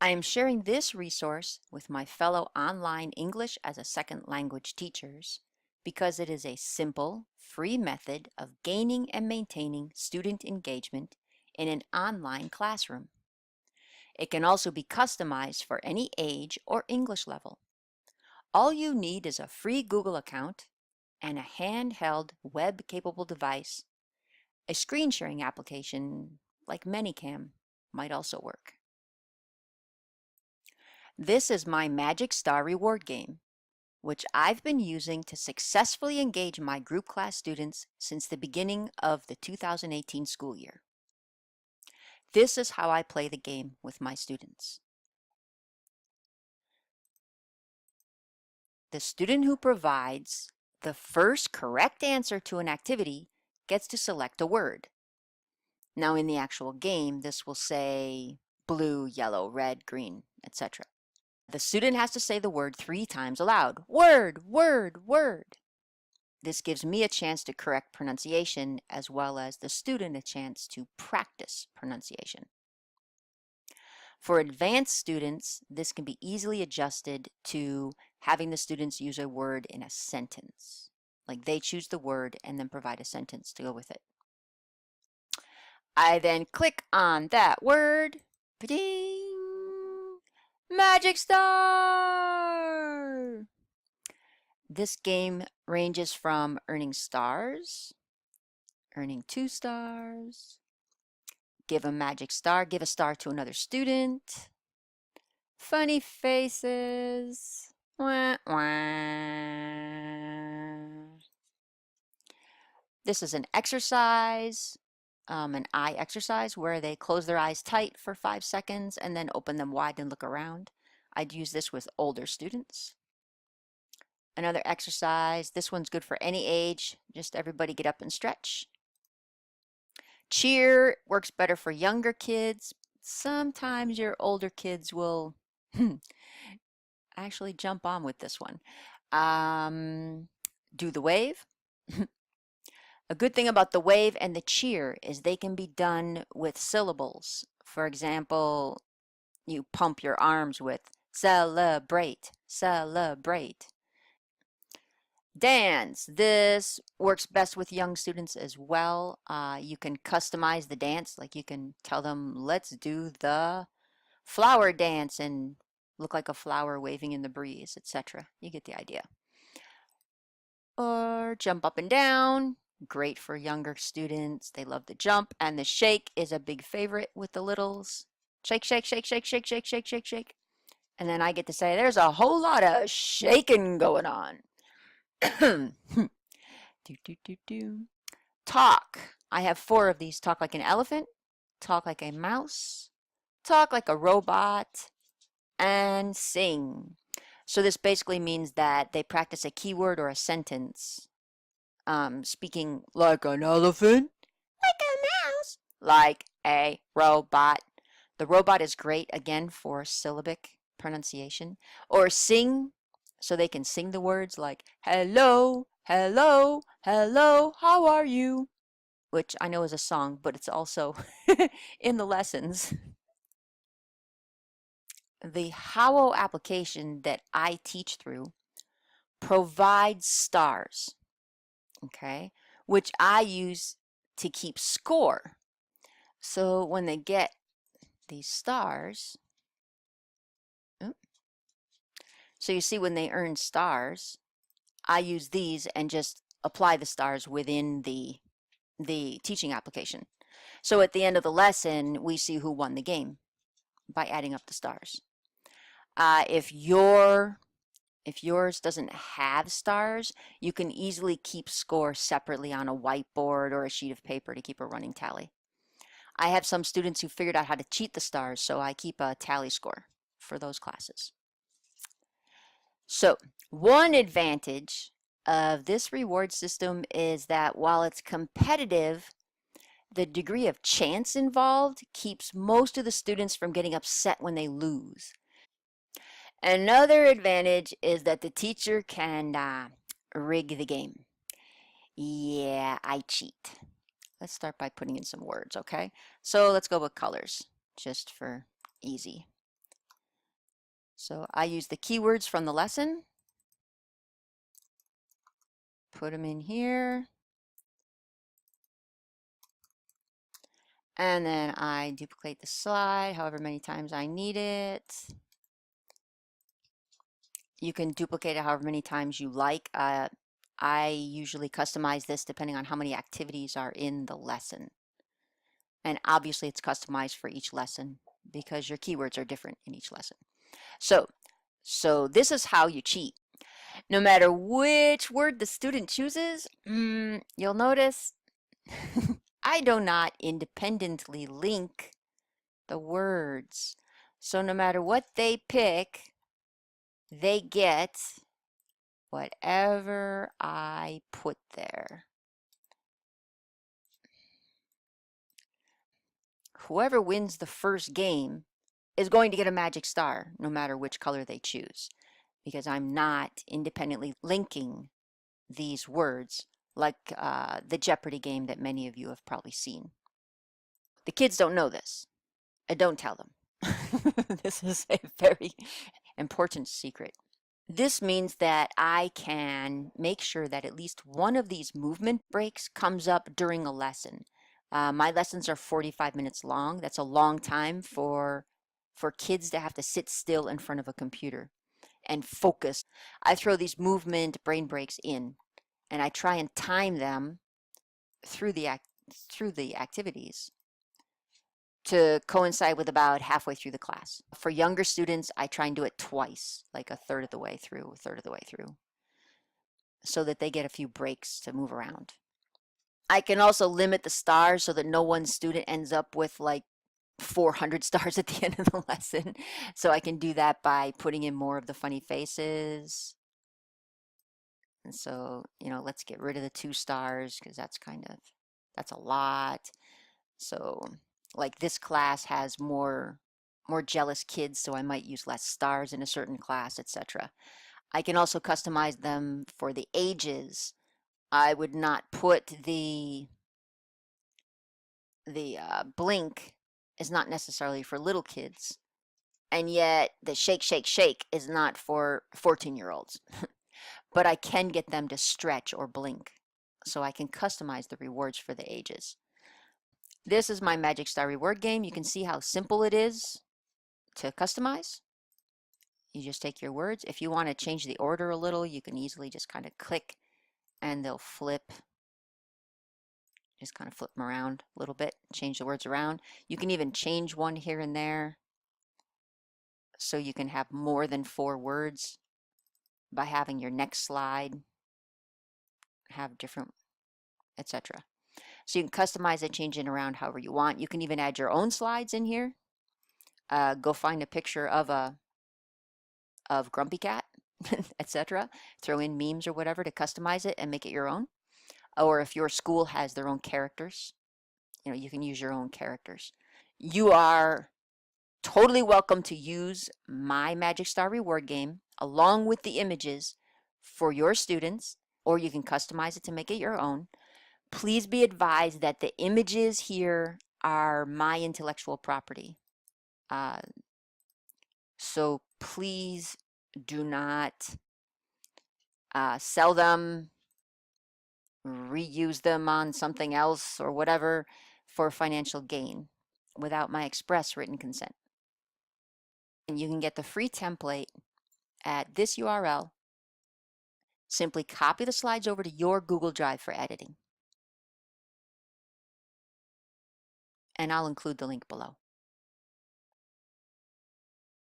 I am sharing this resource with my fellow online English as a second language teachers because it is a simple, free method of gaining and maintaining student engagement in an online classroom. It can also be customized for any age or English level. All you need is a free Google account and a handheld web-capable device. A screen sharing application like ManyCam might also work. This is my Magic Star reward game, which I've been using to successfully engage my group class students since the beginning of the 2018 school year. This is how I play the game with my students. The student who provides the first correct answer to an activity gets to select a word. Now in the actual game, this will say blue, yellow, red, green, etc. The student has to say the word 3 times aloud. Word, word, word. This gives me a chance to correct pronunciation as well as the student a chance to practice pronunciation. For advanced students, this can be easily adjusted to having the students use a word in a sentence. Like they choose the word and then provide a sentence to go with it. I then click on that word. Ba-ding! Magic Star! This game ranges from earning stars, earning 2 stars, give a magic star, give a star to another student, funny faces, wah, wah. This is an exercise, an eye exercise where they close their eyes tight for 5 seconds and then open them wide and look around. I'd use this with older students. Another exercise, this one's good for any age, just everybody get up and stretch. Cheer works better for younger kids. Sometimes your older kids will actually jump on with this one. Do the wave. A good thing about the wave and the cheer is they can be done with syllables. For example, you pump your arms with celebrate, celebrate. Dance. This works best with young students as well. You can customize the dance, like you can tell them, let's do the flower dance and look like a flower waving in the breeze, etc. You get the idea. Or jump up and down. Great for younger students. They love the jump. And the shake is a big favorite with the littles. Shake, shake, shake, shake, shake, shake, shake, shake, shake. And then I get to say, there's a whole lot of shaking going on. Do, do, do, do. Talk. I have 4 of these. Talk like an elephant, talk like a mouse, talk like a robot, and sing. So this basically means that they practice a keyword or a sentence, speaking like an elephant, like a mouse, like a robot. The robot is great, again, for syllabic pronunciation. Or sing, so they can sing the words like, hello, hello, hello, how are you? Which I know is a song, but it's also in the lessons. The Howo application that I teach through provides stars, okay, which I use to keep score. So when they get these stars, so you see when they earn stars, I use these and just apply the stars within the teaching application. So at the end of the lesson, we see who won the game by adding up the stars. If yours doesn't have stars, you can easily keep score separately on a whiteboard or a sheet of paper to keep a running tally. I have some students who figured out how to cheat the stars, so I keep a tally score for those classes. So, one advantage of this reward system is that while it's competitive, the degree of chance involved keeps most of the students from getting upset when they lose. Another advantage is that the teacher can rig the game. Yeah, I cheat. Let's start by putting in some words, okay? So let's go with colors, just for easy. So I use the keywords from the lesson, put them in here, and then I duplicate the slide however many times I need it. You can duplicate it however many times you like. I usually customize this depending on how many activities are in the lesson. And obviously it's customized for each lesson because your keywords are different in each lesson. So this is how you cheat. No matter which word the student chooses, you'll notice I do not independently link the words. So no matter what they pick, they get whatever I put there. Whoever wins the first game is going to get a magic star, no matter which color they choose, because I'm not independently linking these words like the Jeopardy game that many of you have probably seen. The kids don't know this. I don't tell them. This is a very important secret. This means that I can make sure that at least one of these movement breaks comes up during a lesson. My lessons are 45 minutes long. That's a long time for kids to have to sit still in front of a computer and focus. I throw these movement brain breaks in, and I try and time them through the activities to coincide with about halfway through the class. For younger students, I try and do it twice, like a third of the way through, so that they get a few breaks to move around. I can also limit the stars so that no one student ends up with like 400 stars at the end of the lesson. So I can do that by putting in more of the funny faces. And so, let's get rid of the 2 stars because that's a lot. So like this class has more jealous kids, so I might use less stars in a certain class, etc. I can also customize them for the ages. I would not put the blink is not necessarily for little kids, and yet the shake shake shake is not for 14-year-olds. But I can get them to stretch or blink, so I can customize the rewards for the ages. This is my Magic Star reward game. You can see how simple it is to customize. You just take your words. If you want to change the order a little, you can easily just kind of click and they'll flip. Just kind of flip them around a little bit, change the words around. You can even change one here and there so you can have more than 4 words by having your next slide have different, etc. So you can customize it, change it around however you want. You can even add your own slides in here. Go find a picture of Grumpy Cat, etc. Throw in memes or whatever to customize it and make it your own. Or if your school has their own characters, you can use your own characters. You are totally welcome to use my Magic Star reward game along with the images for your students, or you can customize it to make it your own. Please be advised that the images here are my intellectual property. So please do not sell them, reuse them on something else or whatever for financial gain without my express written consent. And you can get the free template at this URL. Simply copy the slides over to your Google Drive for editing. And I'll include the link below.